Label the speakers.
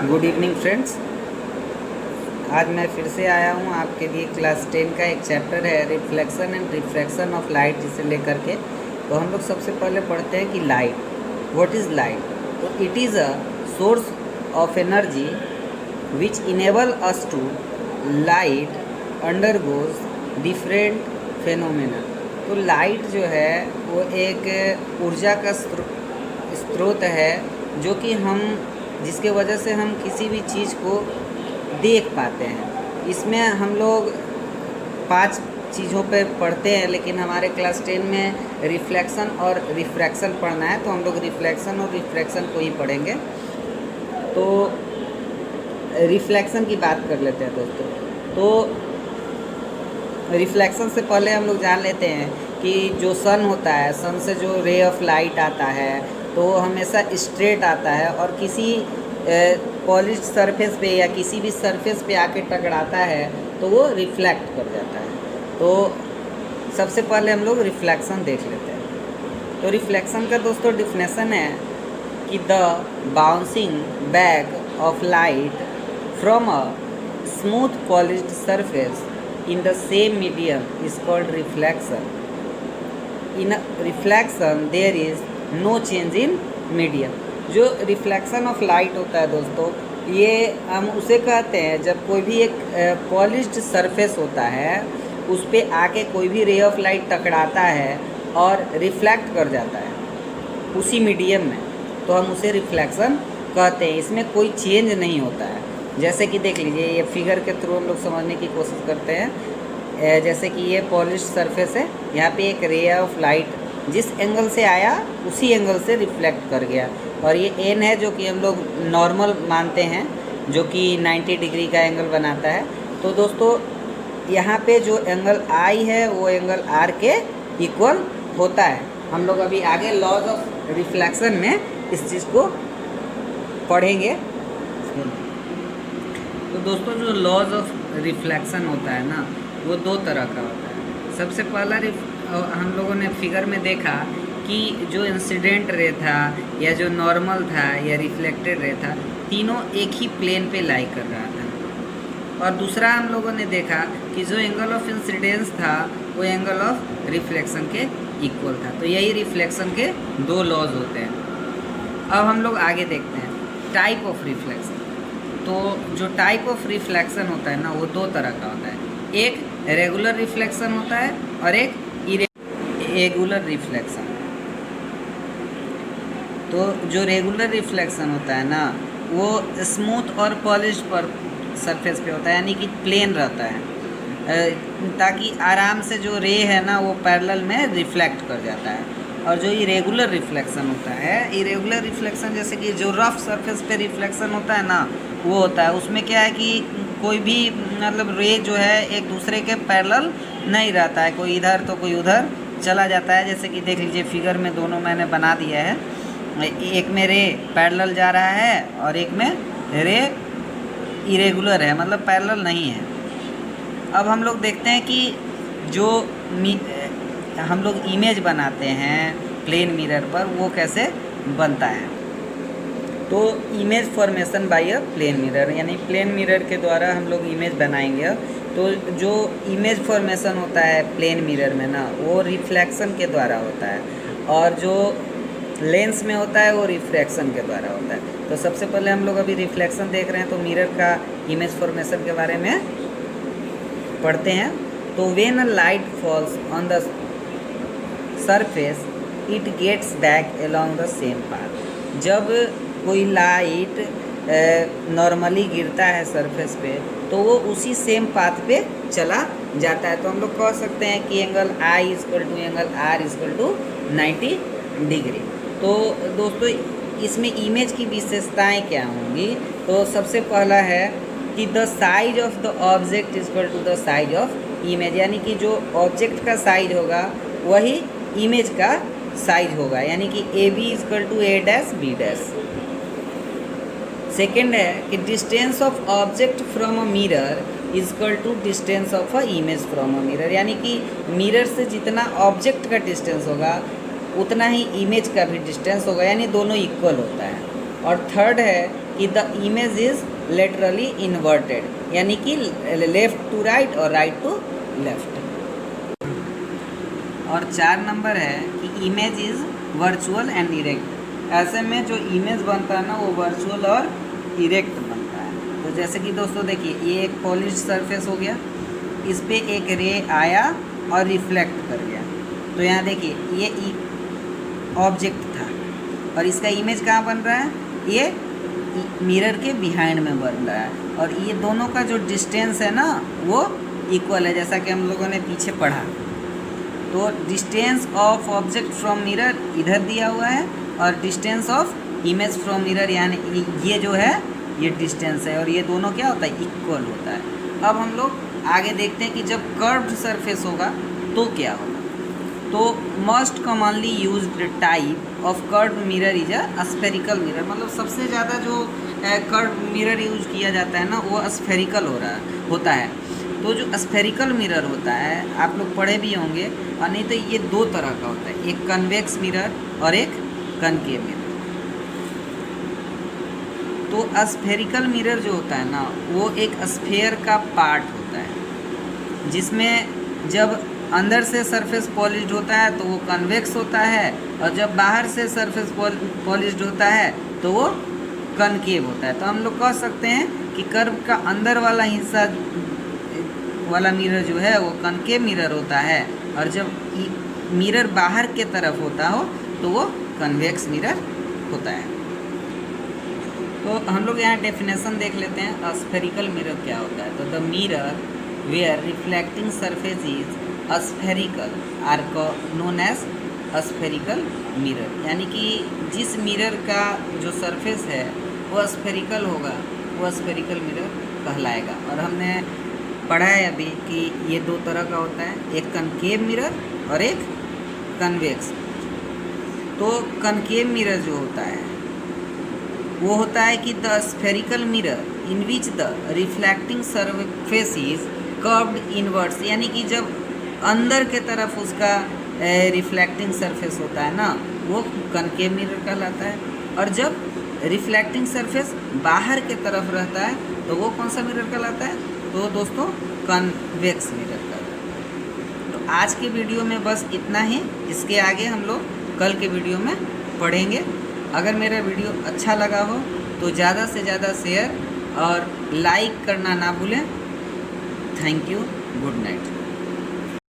Speaker 1: Good evening friends. आज मैं फिर से आया हूँ आपके लिए। क्लास 10 का एक चैप्टर है reflection and refraction of light, जिसे लेकर के तो हम लोग सबसे पहले पढ़ते हैं कि लाइट, व्हाट इज़ लाइट। तो it is a source of energy which enable us to light undergoes different phenomena. तो लाइट जो है वो एक ऊर्जा का स्रोत है जो कि जिसके वजह से हम किसी भी चीज़ को देख पाते हैं। इसमें हम लोग 5 चीज़ों पे पढ़ते हैं, लेकिन हमारे क्लास 10 में रिफ्लेक्शन और रिफ्रैक्शन पढ़ना है, तो हम लोग रिफ्लेक्शन और रिफ्रैक्शन को ही पढ़ेंगे। तो रिफ्लेक्शन की बात कर लेते हैं दोस्तों। तो रिफ्लेक्शन से पहले हम लोग जान लेते हैं कि जो सन होता है, सन से जो रे ऑफ लाइट आता है तो वो हमेशा स्ट्रेट आता है और किसी पॉलिश्ड सरफेस पे या किसी भी सरफेस पे आके टकराता है तो वो रिफ्लेक्ट कर जाता है। तो सबसे पहले हम लोग रिफ्लेक्शन देख लेते हैं। तो रिफ्लेक्शन का दोस्तों डिफिनेशन है कि the bouncing back of light from a smooth polished surface in the same medium is called reflection. In a reflection there is no change in medium. जो रिफ्लेक्शन ऑफ लाइट होता है दोस्तों, ये हम उसे कहते हैं जब कोई भी एक पॉलिश्ड सरफेस होता है उस पर आके कोई भी रे ऑफ लाइट टकराता है और रिफ्लेक्ट कर जाता है उसी मीडियम में, तो हम उसे रिफ्लेक्शन कहते हैं। इसमें कोई चेंज नहीं होता है। जैसे कि देख लीजिए, ये फिगर के थ्रू हम लोग समझने की कोशिश करते हैं। जैसे कि ये पॉलिश्ड सरफेस है, यहाँ पे एक रे ऑफ लाइट जिस एंगल से आया उसी एंगल से रिफ्लेक्ट कर गया, और ये एन है जो कि हम लोग नॉर्मल मानते हैं, जो कि 90 डिग्री का एंगल बनाता है। तो दोस्तों यहाँ पे जो एंगल आई है वो एंगल आर के इक्वल होता है। हम लोग अभी आगे लॉज ऑफ रिफ्लेक्शन में इस चीज़ को पढ़ेंगे। तो दोस्तों जो लॉज ऑफ रिफ्लेक्शन होता है ना, वो 2 तरह का होता है। सबसे पहला हम लोगों ने फिगर में देखा कि जो इंसिडेंट रे था या जो नॉर्मल था या रिफ्लेक्टेड रे था, तीनों एक ही प्लेन पे लाई कर रहा था। और दूसरा हम लोगों ने देखा कि जो एंगल ऑफ इंसिडेंस था वो एंगल ऑफ रिफ्लेक्शन के इक्वल था। तो यही रिफ्लेक्शन के 2 लॉज होते हैं। अब हम लोग आगे देखते हैं टाइप ऑफ रिफ्लेक्शन। तो जो टाइप ऑफ रिफ्लेक्शन होता है ना, वो 2 तरह का होता है। एक रेगुलर रिफ्लेक्शन होता है और एक इरेगुलर रिफ्लेक्शन। तो जो रेगुलर रिफ्लेक्शन होता है ना, वो स्मूथ और पॉलिश पर सरफेस पे होता है, यानी कि प्लेन रहता है, ताकि आराम से जो रे है ना वो पैरेलल में रिफ्लेक्ट कर जाता है। और जो इरेगुलर रिफ्लेक्शन होता है, इरेगुलर रिफ्लेक्शन जैसे कि जो रफ सरफेस पे रिफ्लेक्शन होता है ना, वो होता है, उसमें क्या है कि कोई भी मतलब रे जो है एक दूसरे के पैरेलल नहीं रहता है, कोई इधर तो कोई उधर चला जाता है। जैसे कि देख लीजिए फिगर में दोनों मैंने बना दिया है, एक में रे पैरेलल जा रहा है और एक में रे इरेगुलर है, मतलब पैरेलल नहीं है। अब हम लोग देखते हैं कि जो हम लोग इमेज बनाते हैं प्लेन मिरर पर, वो कैसे बनता है। तो image formation by a plane mirror, यानी प्लेन मिरर के द्वारा हम लोग इमेज बनाएंगे। तो जो इमेज फॉर्मेशन होता है प्लेन मिरर में ना, वो रिफ्लेक्शन के द्वारा होता है, और जो लेंस में होता है वो रिफ्रैक्शन के द्वारा होता है। तो सबसे पहले हम लोग अभी रिफ्लेक्शन देख रहे हैं, तो मिरर का इमेज फॉर्मेशन के बारे में पढ़ते हैं। तो when a light falls on the surface it gets back along the same path. जब कोई लाइट नॉर्मली गिरता है सरफेस पे तो वो उसी सेम पाथ पे चला जाता है। तो हम लोग कह सकते हैं कि angle I equal to angle R equal to 90 degree. तो दोस्तों इसमें इमेज की विशेषताएं क्या होंगी। तो सबसे पहला है कि the size of the object equal to the size of image, यानी कि जो ऑब्जेक्ट का साइज होगा वही इमेज का साइज होगा, यानी कि A B equal to A dash B dash. Second है कि distance of object from a mirror equal to distance of a image from a mirror, यानी कि मिरर से जितना ऑब्जेक्ट का डिस्टेंस होगा उतना ही इमेज का भी डिस्टेंस होगा, यानी दोनों इक्वल होता है। और थर्ड है कि the image is laterally inverted, यानी कि लेफ्ट टू राइट और राइट टू लेफ्ट। और 4 नंबर है कि image is virtual and erect. ऐसे में जो इमेज बनता है ना वो वर्चुअल और इरेक्ट बनता है। तो जैसे कि दोस्तों देखिए, ये एक पॉलिश सरफेस हो गया, इस पे एक रे आया और रिफ्लेक्ट कर गया। तो यहाँ देखिए ये ऑब्जेक्ट था और इसका इमेज कहाँ बन रहा है, ये मिरर के बिहाइंड में बन रहा है। और ये दोनों का जो डिस्टेंस है ना वो इक्वल है, जैसा कि हम लोगों ने पीछे पढ़ा। तो distance of object from mirror इधर दिया हुआ है और distance of image from mirror यानी ये जो है ये डिस्टेंस है, और ये दोनों क्या होता है, इक्वल होता है। अब हम लोग आगे देखते हैं कि जब कर्व्ड सरफेस होगा तो क्या होगा। तो most commonly used type of curved mirror is a spherical mirror. मतलब सबसे ज़्यादा जो कर्व्ड मिरर यूज किया जाता है ना वो स्फेरिकल होता है। तो जो स्फेरिकल मिरर होता है आप लोग पढ़े भी होंगे, और नहीं तो ये 2 तरह का होता है, एक कन्वेक्स मिरर और एक कनकेव मिरर। तो स्फेरिकल मिरर जो होता है ना वो एक स्फेयर का पार्ट होता है, जिसमें जब अंदर से सरफेस पॉलिश्ड होता है तो वो कन्वेक्स होता है, और जब बाहर से सरफेस पॉलिश्ड होता है तो वो कनकेव होता है। तो हम लोग कह सकते हैं कि कर्व का अंदर वाला हिस्सा वाला मिरर जो है वो कनकेव मिरर होता है, और जब मिरर बाहर के तरफ होता हो तो वो कन्वेक्स मिरर होता है। तो हम लोग यहाँ डेफिनेशन देख लेते हैं स्फेरिकल मिरर क्या होता है। तो the mirror where reflecting surface is spherical are known as spherical mirror, यानी कि जिस मिरर का जो सरफेस है वो स्फेरिकल होगा वो स्फेरिकल मिरर कहलाएगा। और हमने पढ़ा है अभी कि ये 2 तरह का होता है, एक कनकेव मिरर और एक कन्वेक्स। तो कनकेव मिरर जो होता है वो होता है कि the spherical mirror in which the reflecting surface is curved inwards, यानी कि जब अंदर के तरफ उसका रिफ्लेक्टिंग सरफेस होता है ना वो कनकेव मिरर कहलाता है, और जब रिफ्लेक्टिंग सरफेस बाहर के तरफ रहता है तो वो कौन सा मिरर कहलाता है, तो दोस्तों कन्वेक्स मिरर कहलाता है। तो आज के वीडियो में बस इतना ही, इसके आगे हम लोग कल के वीडियो में पढ़ेंगे। अगर मेरा वीडियो अच्छा लगा हो तो ज़्यादा से ज़्यादा शेयर और लाइक करना ना भूलें। Thank you, good night.